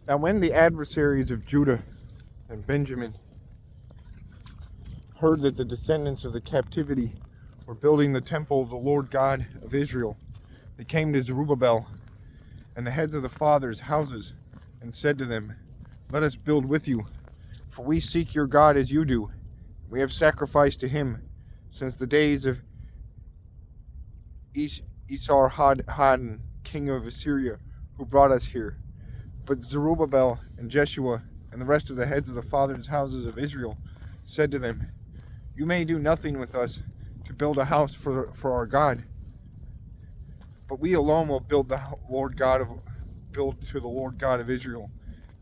Now when the adversaries of Judah and Benjamin heard that the descendants of the captivity were building the temple of the Lord God of Israel, they came to Zerubbabel and the heads of the fathers' houses and said to them, "Let us build with you, for we seek your God as you do. We have sacrificed to him since the days of Esarhaddon, king of Assyria, who brought us here." But Zerubbabel and Jeshua and the rest of the heads of the fathers' houses of Israel said to them, "You may do nothing with us to build a house for our God, but we alone will build to the Lord God of Israel,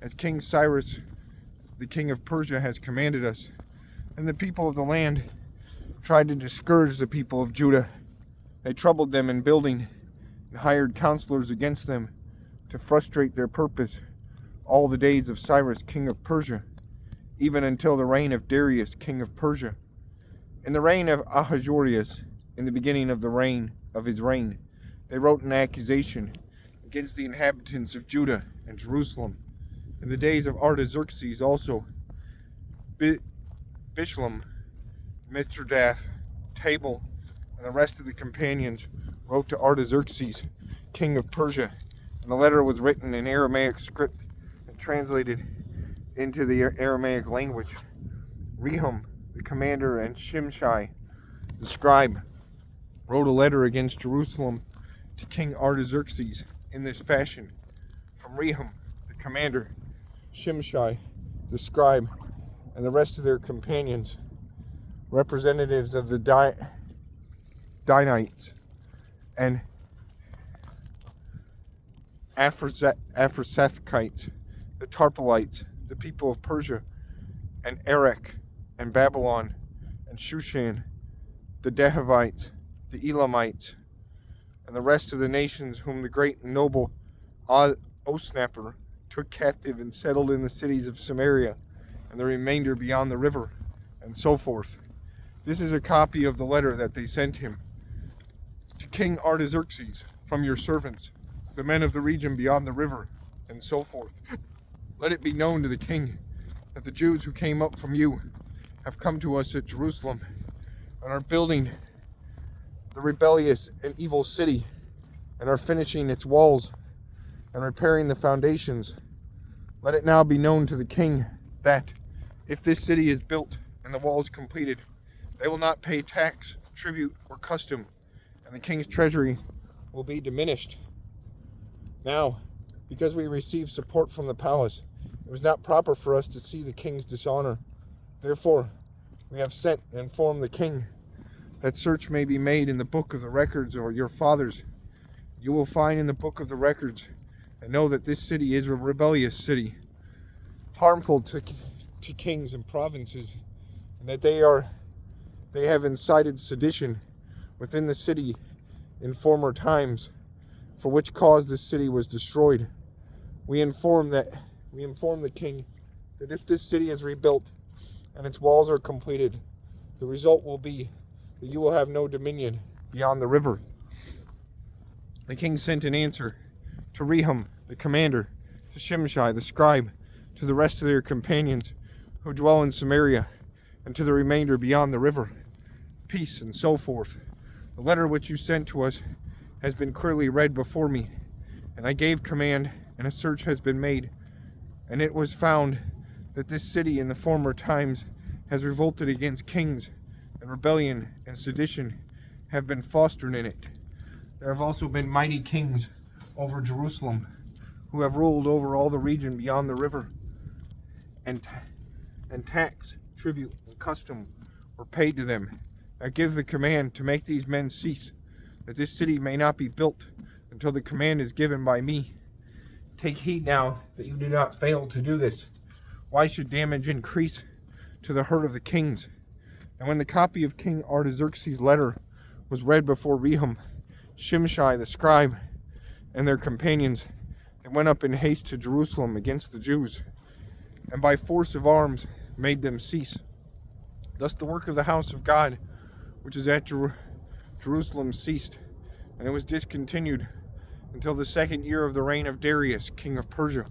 as King Cyrus, the king of Persia, has commanded us." And the people of the land tried to discourage the people of Judah. They troubled them in building and hired counselors against them to frustrate their purpose all the days of Cyrus, king of Persia, even until the reign of Darius, king of Persia. In the reign of Ahasuerus, in the beginning of his reign, they wrote an accusation against the inhabitants of Judah and Jerusalem. In the days of Artaxerxes also, Bishlam, Mithridath, Tabal, and the rest of the companions wrote to Artaxerxes, king of Persia, and the letter was written in Aramaic script and translated into the Aramaic language. Rehum, the commander, and Shimshai, the scribe, wrote a letter against Jerusalem to King Artaxerxes in this fashion: from Rehum, the commander, Shimshai, the scribe, and the rest of their companions, representatives of the Danites and Aphrasathites, the Tarpelites, the people of Persia, and Erech, and Babylon, and Shushan, the Dahavites, the Elamites, and the rest of the nations whom the great and noble Osnapper took captive and settled in the cities of Samaria, and the remainder beyond the river, and so forth. This is a copy of the letter that they sent him. To King Artaxerxes, from your servants, the men of the region beyond the river, and so forth. Let it be known to the king that the Jews who came up from you have come to us at Jerusalem and are building the rebellious and evil city, and are finishing its walls and repairing the foundations. Let it now be known to the king that, if this city is built and the walls completed, they will not pay tax, tribute, or custom, and the king's treasury will be diminished. Now, because we received support from the palace, it was not proper for us to see the king's dishonor. Therefore, we have sent and informed the king that search may be made in the book of the records of your fathers. You will find in the book of the records and know that this city is a rebellious city, harmful to kings and provinces, and that they have incited sedition within the city in former times, for which cause this city was destroyed. We inform the king that if this city is rebuilt and its walls are completed, the result will be that you will have no dominion beyond the river. The king sent an answer to Rehum, the commander, to Shimshai, the scribe, to the rest of their companions who dwell in Samaria, and to the remainder beyond the river. Peace, and so forth. The letter which you sent to us has been clearly read before me, and I gave command, and a search has been made, and it was found that this city in the former times has revolted against kings, and rebellion and sedition have been fostered in it. There have also been mighty kings over Jerusalem, who have ruled over all the region beyond the river, and tax, tribute, and custom were paid to them. Now give the command to make these men cease, that this city may not be built until the command is given by me. Take heed now that you do not fail to do this. Why should damage increase to the hurt of the kings? And when the copy of King Artaxerxes' letter was read before Rehum, Shimshai the scribe, and their companions, they went up in haste to Jerusalem against the Jews, and by force of arms made them cease. Thus the work of the house of God, which is at Jerusalem, ceased, and it was discontinued until the second year of the reign of Darius, king of Persia.